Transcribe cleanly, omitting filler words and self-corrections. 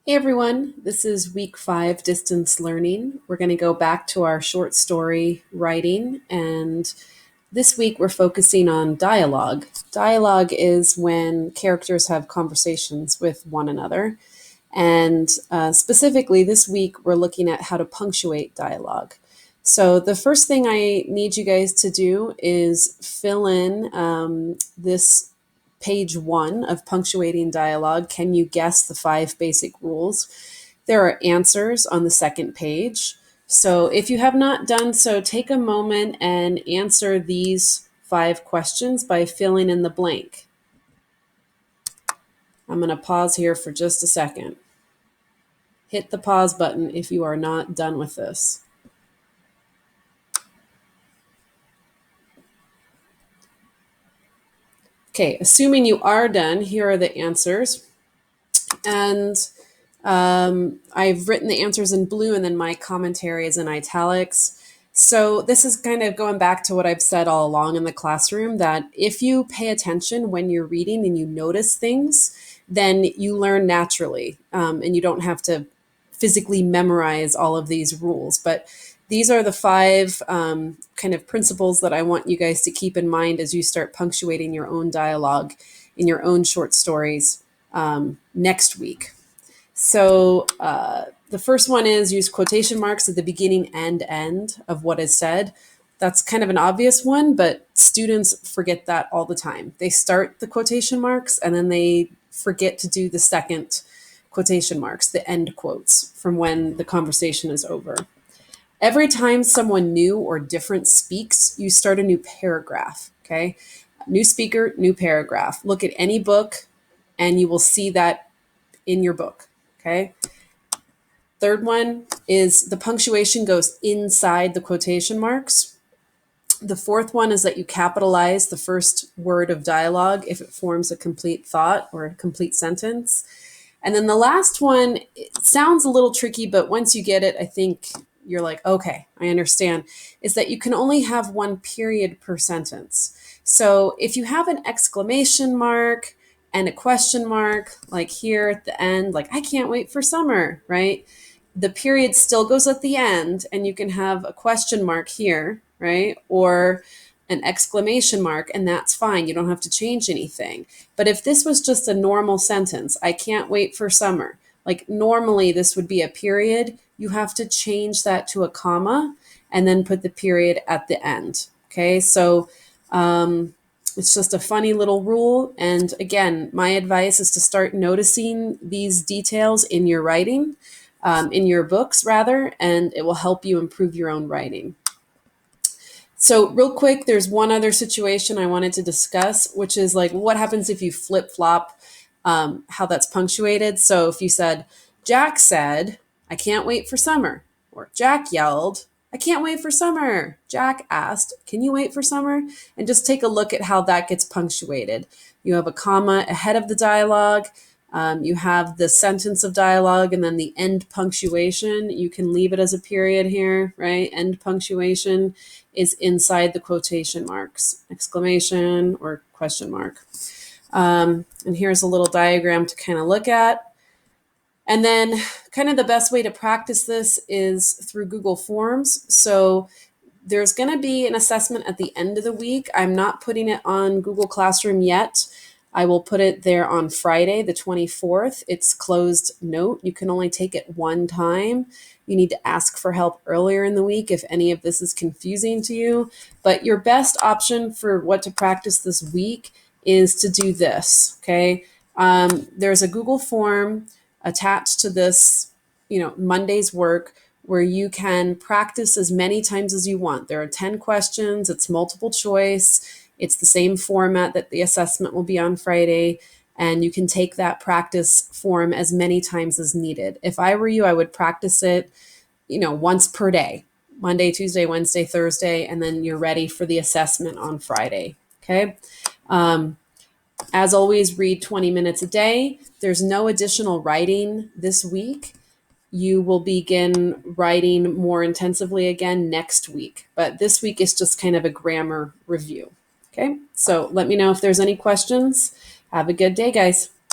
Hey everyone, this is week 5 distance learning. We're going to go back to our short story writing, and this week we're focusing on dialogue. Dialogue is when characters have conversations with one another, and specifically this week we're looking at how to punctuate dialogue. So, the first thing I need you guys to do is fill in this page 1 of punctuating dialogue. Can you guess the 5 basic rules? There are answers on the second page. So if you have not done so, take a moment and answer these 5 questions by filling in the blank. I'm going to pause here for just a second. Hit the pause button if you are not done with this. Okay, assuming you are done, here are the answers. And I've written the answers in blue, and then my commentary is in italics. So this is kind of going back to what I've said all along in the classroom, that if you pay attention when you're reading and you notice things, then you learn naturally, and you don't have to physically memorize all of these rules. But these are the 5 kind of principles that I want you guys to keep in mind as you start punctuating your own dialogue in your own short stories next week. So the first one is use quotation marks at the beginning and end of what is said. That's kind of an obvious one, but students forget that all the time. They start the quotation marks and then they forget to do the second quotation marks, the end quotes from when the conversation is over. Every time someone new or different speaks, you start a new paragraph, okay? New speaker, new paragraph. Look at any book and you will see that in your book, okay? Third one is the punctuation goes inside the quotation marks. The fourth one is that you capitalize the first word of dialogue if it forms a complete thought or a complete sentence. And then the last one, it sounds a little tricky, but once you get it, I think you're like, okay, I understand, is that you can only have one period per sentence. So if you have an exclamation mark and a question mark, like here at the end, like, I can't wait for summer, right? The period still goes at the end, and you can have a question mark here, right? Or an exclamation mark, and that's fine. You don't have to change anything. But if this was just a normal sentence, I can't wait for summer, like normally this would be a period. You have to change that to a comma and then put the period at the end. Okay, so it's just a funny little rule. And again, my advice is to start noticing these details in your writing, in your books rather, and it will help you improve your own writing. So real quick, there's one other situation I wanted to discuss, which is like what happens if you flip flop how that's punctuated. So if you said, Jack said, I can't wait for summer, or Jack yelled, I can't wait for summer. Jack asked, can you wait for summer? And just take a look at how that gets punctuated. You have a comma ahead of the dialogue. You have the sentence of dialogue and then the end punctuation. You can leave it as a period here, right? End punctuation is inside the quotation marks, exclamation or question mark. And here's a little diagram to kind of look at. And then kind of the best way to practice this is through Google Forms. So there's going to be an assessment at the end of the week. I'm not putting it on Google Classroom yet. I will put it there on Friday, the 24th. It's closed note. You can only take it one time. You need to ask for help earlier in the week if any of this is confusing to you. But your best option for what to practice this week is to do this, okay? There's a Google form attached to this, Monday's work, where you can practice as many times as you want. There are 10 questions. It's multiple choice. It's the same format that the assessment will be on Friday, and you can take that practice form as many times as needed. If I were you, I would practice it, once per day, Monday, Tuesday, Wednesday, Thursday, and then you're ready for the assessment on Friday. Okay. As always, read 20 minutes a day. There's no additional writing this week. You will begin writing more intensively again next week, but this week is just kind of a grammar review. Okay, so let me know if there's any questions. Have a good day, guys.